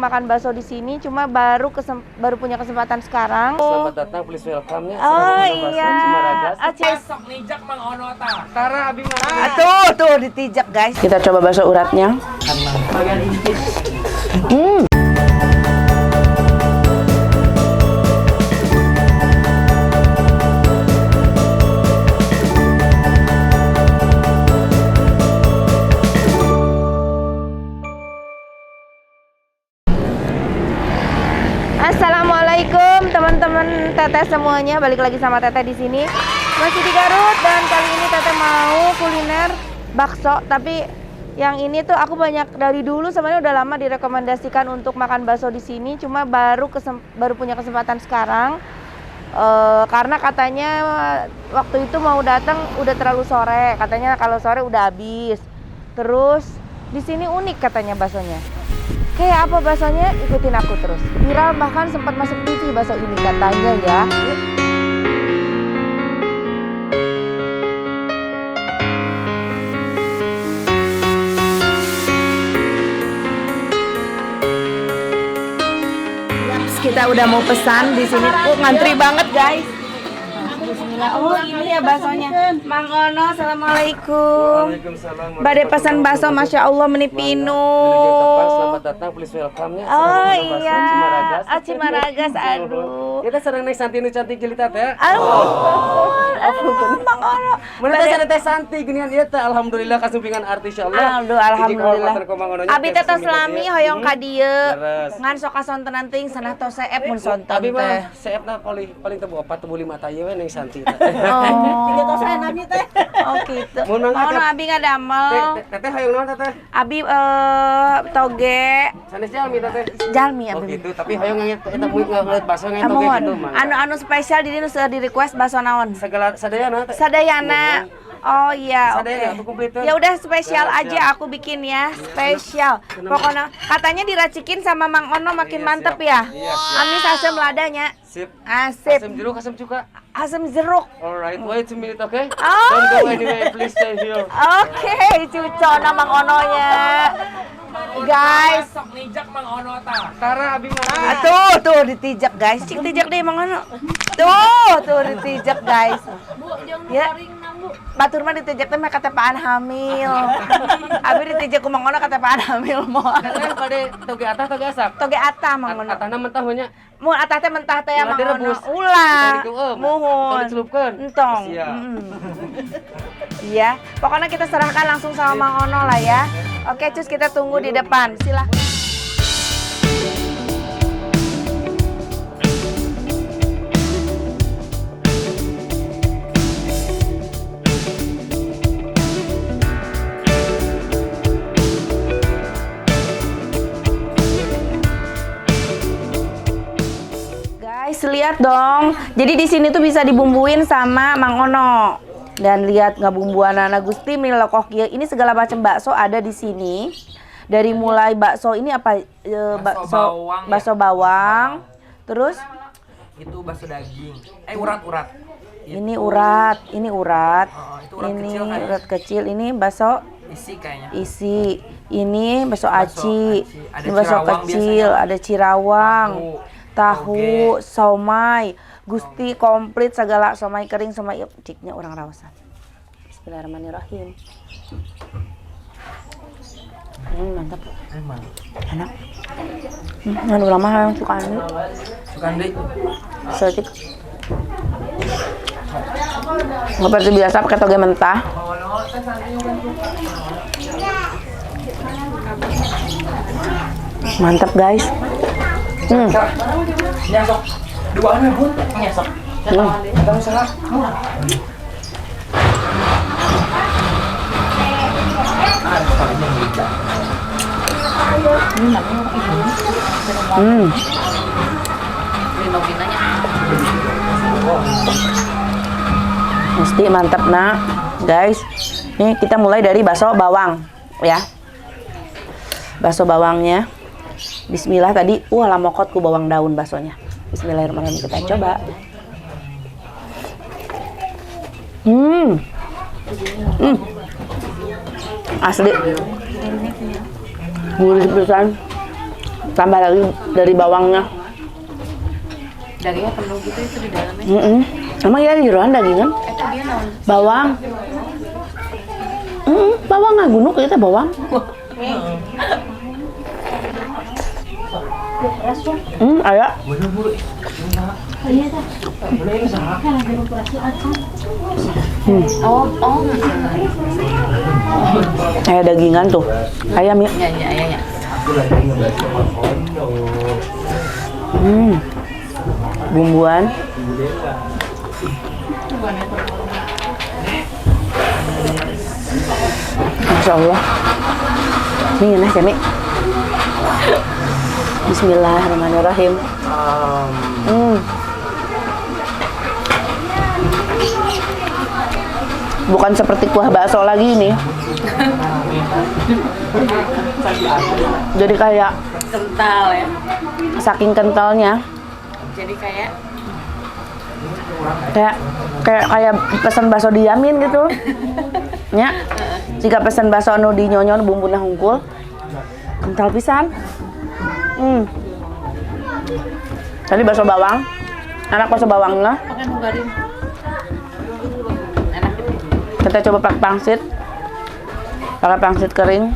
makan bakso di sini, cuma baru punya kesempatan sekarang. Selamat datang, please welcome-nya. Oh iya. Besok nijak Mang Ono ta. Tara abi mah. Tuh ditijak guys. Kita coba bakso uratnya. Assalamualaikum teman-teman Teteh semuanya, balik lagi sama Teteh di sini. Masih di Garut dan kali ini Teteh mau kuliner bakso, tapi yang ini tuh aku banyak dari dulu sebenarnya udah lama direkomendasikan untuk makan bakso di sini, cuma baru punya kesempatan sekarang. Karena katanya waktu itu mau datang udah terlalu sore, katanya kalau sore udah habis. Terus di sini unik katanya baksonya. Kayak apa baksonya? Ikutin aku terus. Viral bahkan sempat masuk TV bakso ini katanya ya. Kita udah mau pesan di sini. Ngantri banget guys. Bismillah. Oh ini ya baksonya. Mang Ono, assalamualaikum. Waalaikumsalam. Bade pesan bakso, masya Allah menipinu. Selamat datang, please welcome-nya. Oh iya. Cimaragas. Aduh. Kita sedang naik Santi nu cantik jelita teh. Mang Ono. Mana teh sana teh Santi geuningan ieu teh alhamdulillah kasumpingan artis insyaallah. Alhamdulillah. Abi teh tos lami hoyong ka dieu. Ngan sok kasontenan teuing sanah tos seep mun sonton Abi teh. mah seepna paling teu 4 teu 5 tah ieu we ning Santi teh. Tiga tos nami teh. Oh gitu. Mun mangga Ono abi ngadamel. Teteh hoyong naon teteh? Abi toge Sanes jalmi teteh. jalmi Oh abi. gitu, tapi hoyong eta muik ngeuleut baso ngan toge Mohon. gitu mah. Anu spesial di dieu di request bakso naon? Segala sadayana teh. Sadayana. Oh iya, oke. Sadayana atuh komplit. Ya udah spesial aja aku bikin ya, spesial. Pokoknya katanya diracikin sama Mang Ono makin mantep ya. Amis asam ladanya. Sip. Asip. Asam jeruk, asam cuka. Asam jeruk. Alright, wait a minute, okay? Oh, Don't go anywhere, please stay here. Oke, cucona Mang Ononya. Guys, Sok nijak Mang Ono ta. Tara abi mah. tuh ditijak guys. Cik tijak deh Mang Ono. Tuh ditijak guys. Ya. Batur mah ditijak teh mah katepaan hamil. Abi ditijak ku Mang Ono katepaan hamil moal. Katanya pada toge atah toge asap. Toge atah Mang Ono. Atahna mentah nya. Mun atah teh mentah teh ya Ulah Mang Ono. direbus. Ulah. Tong Muhun. dicelupkeun. Entong. Siap. Iya, pokoknya kita serahkan langsung sama Mang Ono lah ya. Oke, cus kita tunggu di depan. Silahkan. Guys, lihat dong. Jadi di sini tuh bisa dibumbuin sama Mang Ono. Dan lihat ngabumbuan anak Gusti milokok kieu. Ini segala macam bakso ada di sini. Dari mulai bakso ini apa? Bakso bawang. Terus Itu bakso daging. Urat-urat. ini urat, ini urat. Itu urat Ini kecil kayaknya. urat kecil, ini bakso Isi kayaknya. isi. Ini bakso aci. Ada Ini bakso cirawang kecil, biasanya. ada cirawang. Tahu, toge. somai, Gusti komplit segala somai kering, somai ciknya orang rawasan. Bismillahirrahmanirrahim. Mantap. Emang. Enak. Anu lama yang suka ini. Sukan deh. Sedikit. Seperti biasa pakai toge mentah. Mantap guys. Nyasok. Duaan bun, nyasok. Ada masalah. Mesti mantap nak, guys. Ini kita mulai dari bakso bawang, ya. Bakso bawangnya. Bismillah tadi, lamokot ku bawang daun baksonya. Bismillahirrahmanirrahim, kita coba. Asli. Gurih pisan. Tambah lagi dari bawangnya. Dagingnya penuh gitu itu di dalamnya. Emang ya di jeroan dagingan? Itu dia naon? Bawang. Bawang nggak gunung kita bawang. Ada. Kayak dagingan tuh. Ayam ya. Iya. Bumbuan. Masya Allah. Ini enak ya, Mi. Bismillahirrahmanirrahim. Bukan seperti kuah bakso lagi ini. Jadi kayak Kental ya. saking kentalnya. Jadi kayak kayak pesan bakso diamin gitu. Nya. Jika pesan bakso anu dinyonyon bumbuna hungkul. Kental pisan. Tadi bakso bawang. Anak bakso bawangnya. pakai nugarin. Kita coba pakai pangsit. Pakai pangsit kering.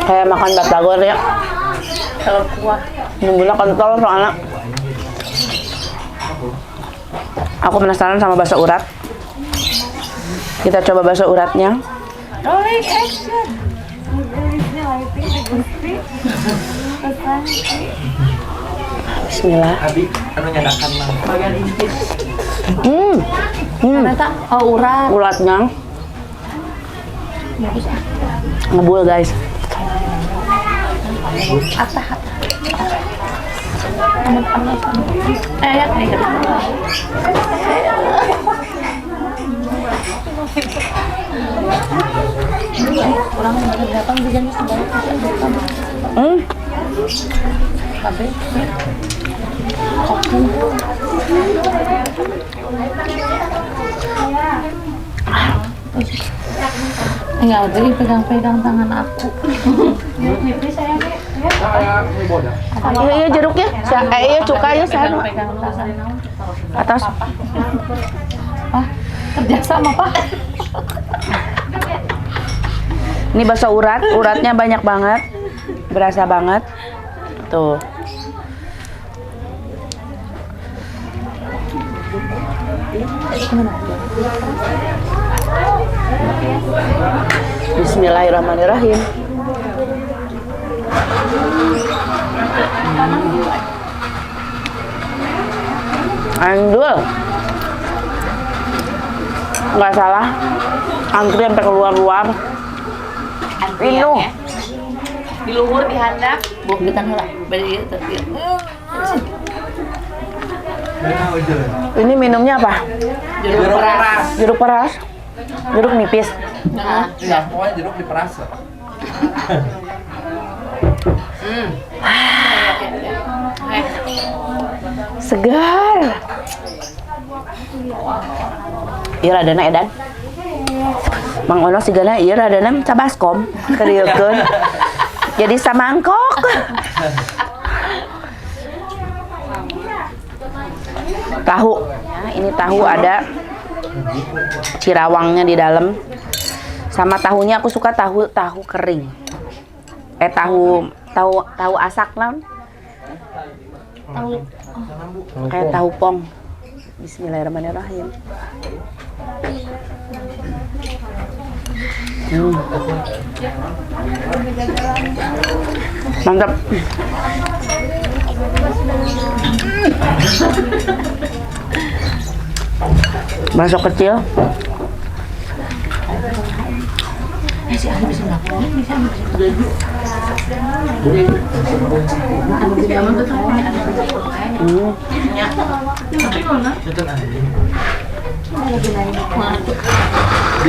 Kayak makan batagor ya. Kalau kuah Bumbunya kental soalnya. Aku penasaran sama bakso urat. Kita coba bakso uratnya. rolling action. Bismillah. Abi, anu nyadakan mah. Bagian intis. Ternyata urat. uratnya ngebul guys. Enggak, jadi pegang-pegang tangan aku. Iya jeruknya, iya cukanya sana Pegang tangan. atas. Kerja sama Pak. Ini bakso urat, uratnya banyak banget, berasa banget. Tuh. Bismillahirrahmanirrahim. Andul. Nggak salah. Antri sampai keluar-luar. Inu. Di luhur di handap, buat kita heula. Bari ieu teh. Ini minumnya apa? Jeruk peras. Jeruk peras. Jeruk nipis. Nah, Ya, pokoknya jeruk diperas. Segar. Iya radana edan. Mang Ono sigana ieu radana cabaskom kerieukeun. Jadi samangkok. Tahu. Ya, ini tahu ada cirawangnya di dalam. Sama tahunya aku suka tahu kering. Tahu asak naon? Kayak tahu pong. Bismillahirrahmanirrahim. Mantap. Bakso kecil. Si Ali bisa nggak? Bisa.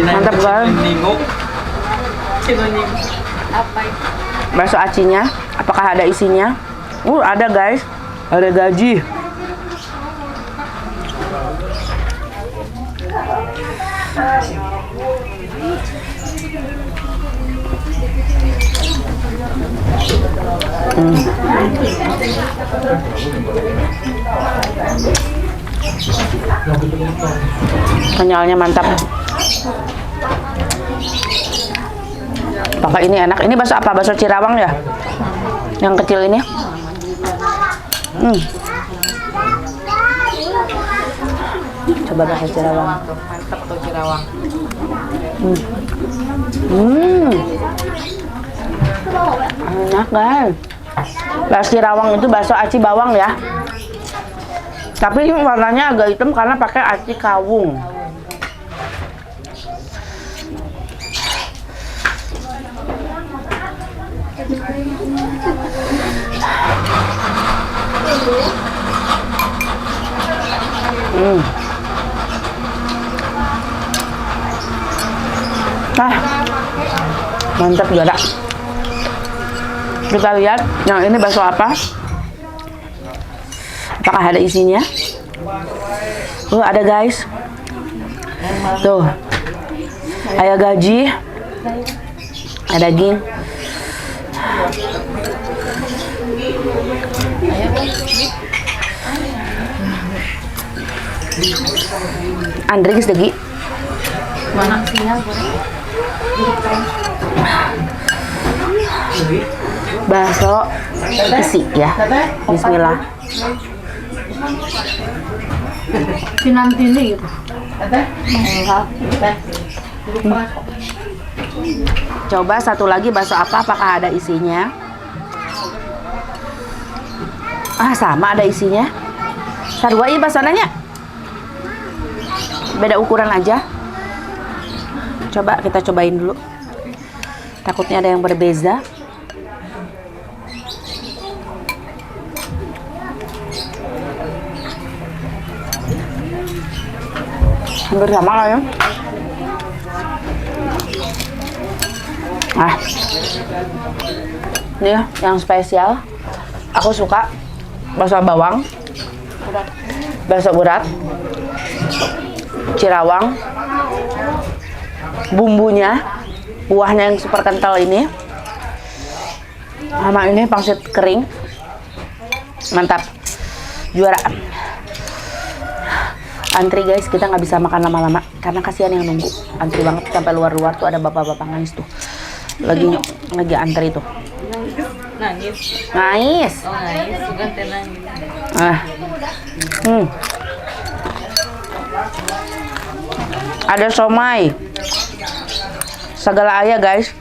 Mantap guys. Apa itu? Bakso acinya, apakah ada isinya? Ada guys. Ada gaji. Kenyalnya mantap. Apakah ini enak? Ini bakso apa? Bakso Cirawang ya? Yang kecil ini? Coba bakso Cirawang. Mantap tuh Cirawang. Enak guys. Bakso Cirawang itu bakso aci bawang ya. Tapi ini warnanya agak hitam karena pakai aci kawung. Mantap juga. Kita lihat yang ini bakso apa? Apakah ada isinya? Ada guys. Tuh. Ada gaji. Ada daging. Andre geus degi. Mana sinyal goreng? Bakso isi ya. Bismillah. Pinantili gitu. Coba satu lagi bakso apa? Apakah ada isinya? Sama ada isinya. Sarua ieu baksonya. Beda ukuran aja. Coba kita cobain dulu. Takutnya ada yang berbeda. Hampir sama lah ya. Ini ya, yang spesial. Aku suka bakso bawang, bakso urat, Cirawang, bumbunya, kuahnya yang super kental ini, sama ini pangsit kering, mantap, juara. Antri guys, kita nggak bisa makan lama-lama karena kasihan yang nunggu, antri banget sampai luar-luar tuh ada bapak-bapak nangis tuh, lagi antri tuh. Nangis. Nangis. Oh nangis, bukan nangis. Ada somai, segala ayah guys.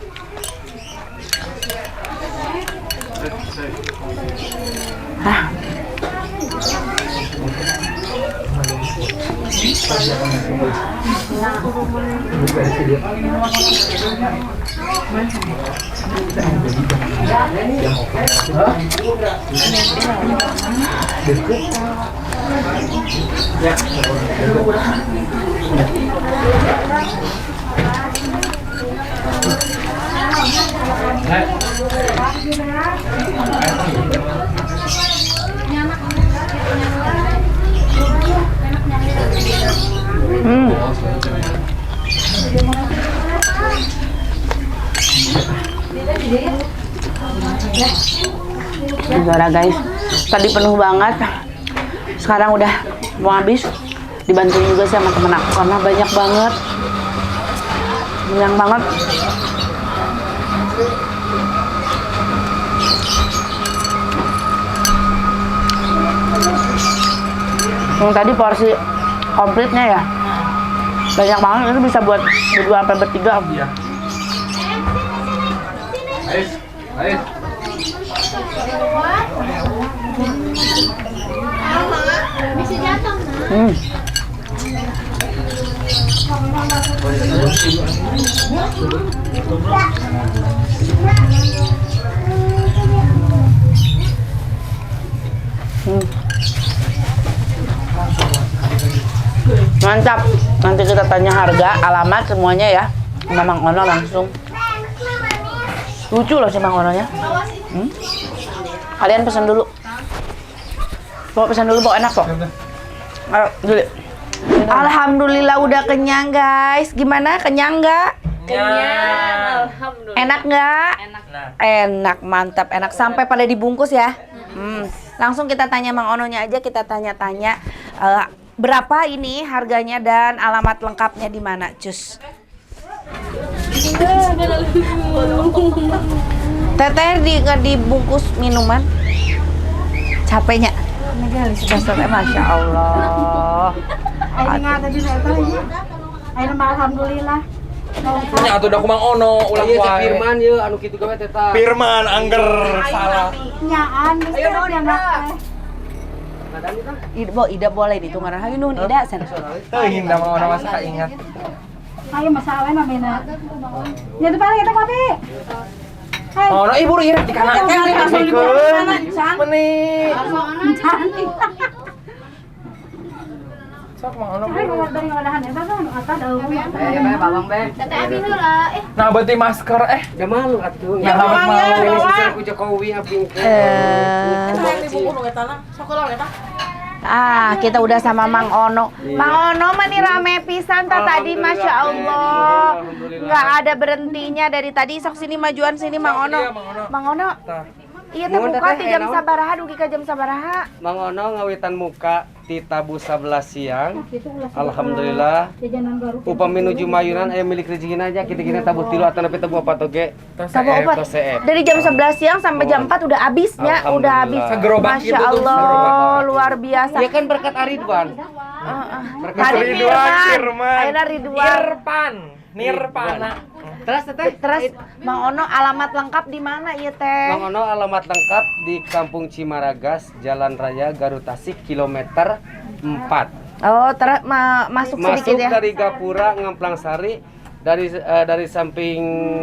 Juara guys, tadi penuh banget, sekarang udah mau habis. Dibantuin juga sama temen aku karena banyak banget, Yang tadi porsi komplitnya ya, banyak banget. Itu bisa buat berdua sampai bertiga. Iya. Ayo. Bisa jatuh, Mantap. Nanti kita tanya harga, alamat semuanya ya. Sama Mang Ono langsung. Lucu loh si Mang Ononya. Kalian pesan dulu. Bawa pesan dulu, bawa enak kok. Ayo, dulu. Alhamdulillah udah kenyang guys. Gimana, kenyang nggak? Kenyang. Alhamdulillah. Enak nggak? Enak. Enak, mantap, enak. Sampai pada dibungkus ya. Langsung kita tanya Mang Ononya aja, kita tanya-tanya berapa ini harganya dan alamat lengkapnya di mana, cus. Teteh dibungkus minuman. Capeknya. Masya Allah. Alhamdulillah. Nya atuh da ku Mang Ono ulang Iya, Cek wae. Firman ye anu kitu gawe teh. Firman angger salah. Ayo nuhun Ida boleh ditungan. Hayu nuhun Ida sana. Teuing da Mang Ono masa kaingat. Ayo masalah mah bena. Ya depan kita kopi. Ono ibu ieu di kanan. Meni. Cantik. Sok Mang Ono. Dari ngadahan eta kan ata daun. Babang be. Nah beuti masker Da malu atuh. Ya, malu. Ini sisir ku Jokowi abing. Kita udah sama Mang Ono. Mang Ono mah nih rame pisan tadi, Masya Allah. Nggak ada berhentinya dari tadi. Sok sini majuan sini Mang Ono. Mang Ono. Iya teh buka ti jam sabaraha dugi ka jam sabaraha. Mang Ono ngawitan muka di tabu 11 siang. Alhamdulillah. Upami nuju mayunan aya milik rezekina aja kita tabu 3 atau nepi tabu apa toge. Tabu opat. Dari jam 11 siang sampai jam 4 udah habisnya, udah habis. Masya Allah, luar biasa. Ya kan berkat Aridwan. Hari Firman. Ayeuna Ridwan. Nirpana. Terus Mang Ono alamat lengkap di mana ieu teh? Mang Ono alamat lengkap di Kampung Cimaragas, Jalan Raya Garut Tasik, kilometer 4. Oh, masuk sedikit ya. Dari Gapura, Ngamplang Sari, dari samping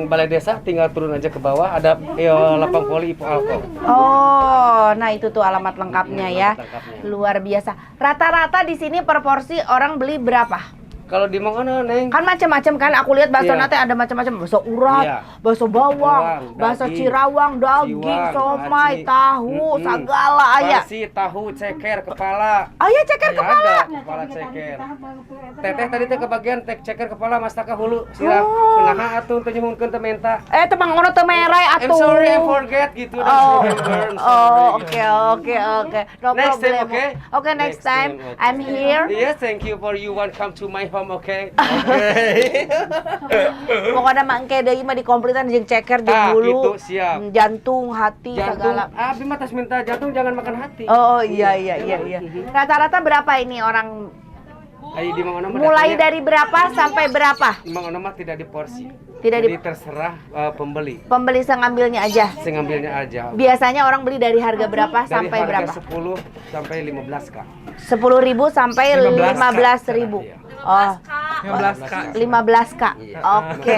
balai desa tinggal turun aja ke bawah ada lapang poli Ipo Alko. Oh, nah itu tuh alamat lengkapnya ya. Lengkapnya. Luar biasa. Rata-rata di sini per porsi orang beli berapa? Kalau di Mang Ono, Neng, Kan macam-macam kan, aku lihat bakso Iya. nate ada macam-macam, bakso urat, Iya. bakso bawang, bakso daging, cirawang, daging, ciwang, somai, aci. tahu, segala aya. Pasi, tahu, ceker, kepala. Aya ceker Ya, kepala. ada kepala ceker. Teteh tadi teh kebagian ceker kepala mas taka hulu sirah. Oh. Kunaha atuh teu nyuhunkeun teh menta. Teh Mang Ono teu merai I'm atuh. sorry, I forget gitu. Oh, I'm sorry. oke. No Next time, problem. okay? Okay, next time. okay. I'm here. Yes, thank you for you want come to my home, okay? Pokoknya mah engke deui mah dikomplitan jeung ceker jeung Ah, bulu. gitu, siap. Jantung, hati, Jantung, segala. abi mah tas minta jantung jangan makan hati. Oh iya. Rata-rata berapa ini orang? Ayo di Mang Ono mah Mulai datangnya, dari berapa sampai berapa? di Mang Ono mah tidak diporsi. Tidak Jadi terserah pembeli. Pembeli sengambilnya aja. Saya ngambilnya aja. Biasanya orang beli dari harga berapa Dari sampai harga berapa? 10 sampai 15 Kak. 10.000 sampai 15.000. Oh, 15K. 15K. Iya. Oke.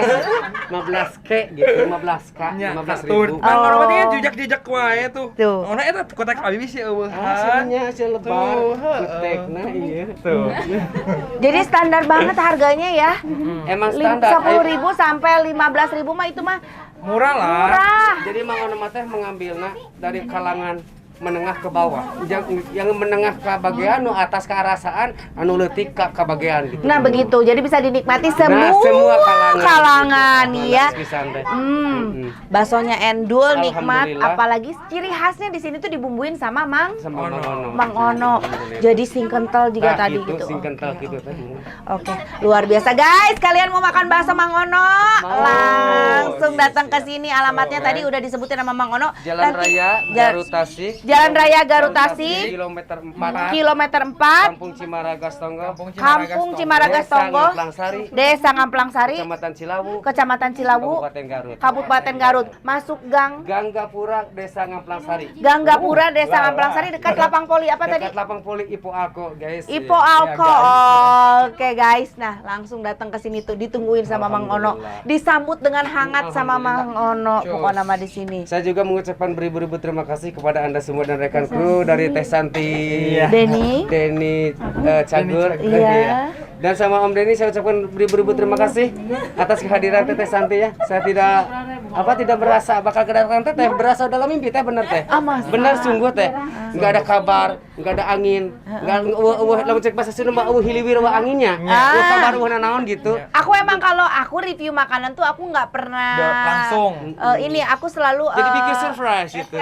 15K gitu, 15K, Nya 15.000. Mang Ono teh Oh. jejak-jejak wae tuh. Tuh. Ono eta kotak abi sih eueuhan. Hasilnya hasil lebar, Tuh, kutekna iya. Tuh. Jadi standar banget harganya ya. Emang standar. 10.000 sampai 15.000 mah itu mah Murah lah. murah. Jadi Mang Ono mah teh mengambilna dari kalangan menengah ke bawah. Yang menengah ke bagian nu atas ke arasaan, anu leutik ke bagian gitu. Nah begitu, jadi bisa dinikmati semua, semua kalangan gitu. ya. Balas pisan teh. Baksonya endul, nikmat, Alhamdulillah. apalagi ciri khasnya di sini tuh dibumbuin sama Sama Mang Ono. Mang Ono. Jadi sing kental juga tadi gitu. Sing kental Oke, gitu oke. teh. Oke, luar biasa guys. Kalian mau makan bakso Mang Ono? Langsung datang ke sini. Alamatnya tadi udah disebutin sama Mang Ono. Jalan Nanti- Raya Garut Tasik. Jalan Raya Garut Tasik, Kilometer 4. kilometer 4, Kampung Cimaragas Tonggo. Kampung Cimaragas Tonggo, Sari. Desa Ngamplang Sari, Kecamatan Cilawu. Kecamatan Cilawu, Kabupaten Garut. Kabupaten Garut. Masuk gang Ganggapura Desa Ngamplang Sari. Ganggapura, Desa Ngamplang Sari, dekat lapang poli apa tadi? Dekat lapang poli Ipo Ako, guys. Ipo Alko. Oke guys, nah langsung datang ke sini tuh, ditungguin sama Mang Ono, Alhamdulillah. disambut dengan hangat sama Mang Ono. Pokoknya nama di sini. Saya juga mengucapkan beribu-ribu terima kasih kepada Anda semua dan rekan kru dari Teh Santi, Denny. Cagur, Iya. dan sama Om Denny saya ucapkan beribu-ribu terima kasih atas kehadiran Teteh Santi ya. Saya tidak berasa bakal kedatangan Teteh, berasa dalam mimpi Teh, bener Teh. Benar sungguh Teh. Enggak ada kabar, enggak ada angin, enggak lamun cek bahasa Sunda mah hiliwir wa anginnya. Kabar naon gitu. Aku emang kalau aku review makanan tuh aku nggak pernah langsung. Ini aku selalu Jadi bikin surprise gitu.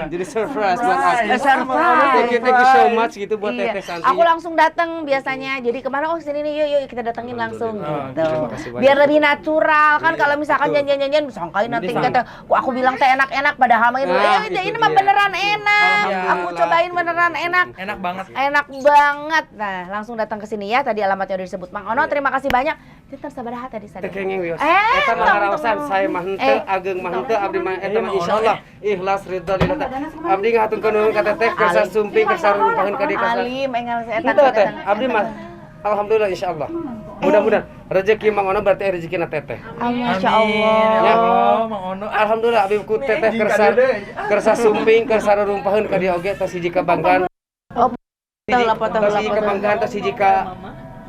Jadi surprise buat aku. surprise. Thank you so much gitu buat Iya. Teteh Santi. Aku langsung datang biasanya. Jadi kemana? Oh sini nih, yuk kita datengin langsung gitu. Terima kasih banyak. Biar lebih natural kan. Iya, Kalau misalkan betul. janjian sangkain nanti kata, wah aku bilang teh enak-enak padahal mah Nah, ini itu mah dia. beneran enak. Alhamdulillah. Aku cobain beneran enak. Enak banget. Enak banget. Nah, langsung datang ke sini ya. Tadi alamatnya udah disebut Mang Ono. Terima kasih banyak. Kita sabaraha tadi sadar. Tekengeng wios. Eh, Eta mah tong, ngaraosan tong. saya mah henteu, ageng mah henteu, abdi mah eta mah insyaallah ikhlas ridho lillah. Abdi ngahaturkeun nuhun ka Teteh kersa sumping kersa rumpaheun ka dieu kasar. Alim engal saya Henteu Teh, abdi mah alhamdulillah insyaallah. Mudah-mudahan rezeki Mang Ono berarti rezekina Teteh. Masya Ya Allah. Allah, Mang Ono. Alhamdulillah abdi ku Teteh kersa sumping kersa rumpaheun ka dieu oge tos hiji kabanggaan. Oh, Tos hiji kabanggaan tos hiji ka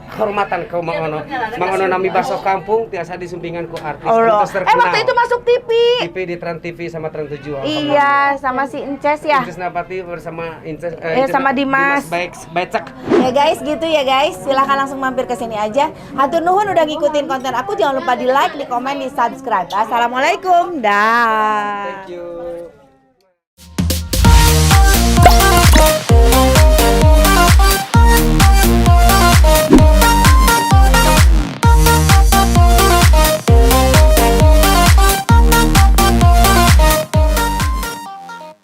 kehormatan ke Mang Ono. Mang Ono nami baso kampung tiasa disumpingan ku artis Allah. artis terkenal. Waktu itu masuk TV. TV di Trans TV sama Trans 7. Iya, sama si Inces ya. Inces Napati bersama Sama Dimas. Becek. Ya guys, gitu ya guys. Silahkan langsung mampir ke sini aja. Hatur nuhun udah ngikutin konten aku. Jangan lupa di like, di komen, di subscribe. Assalamualaikum. Dah. Thank you.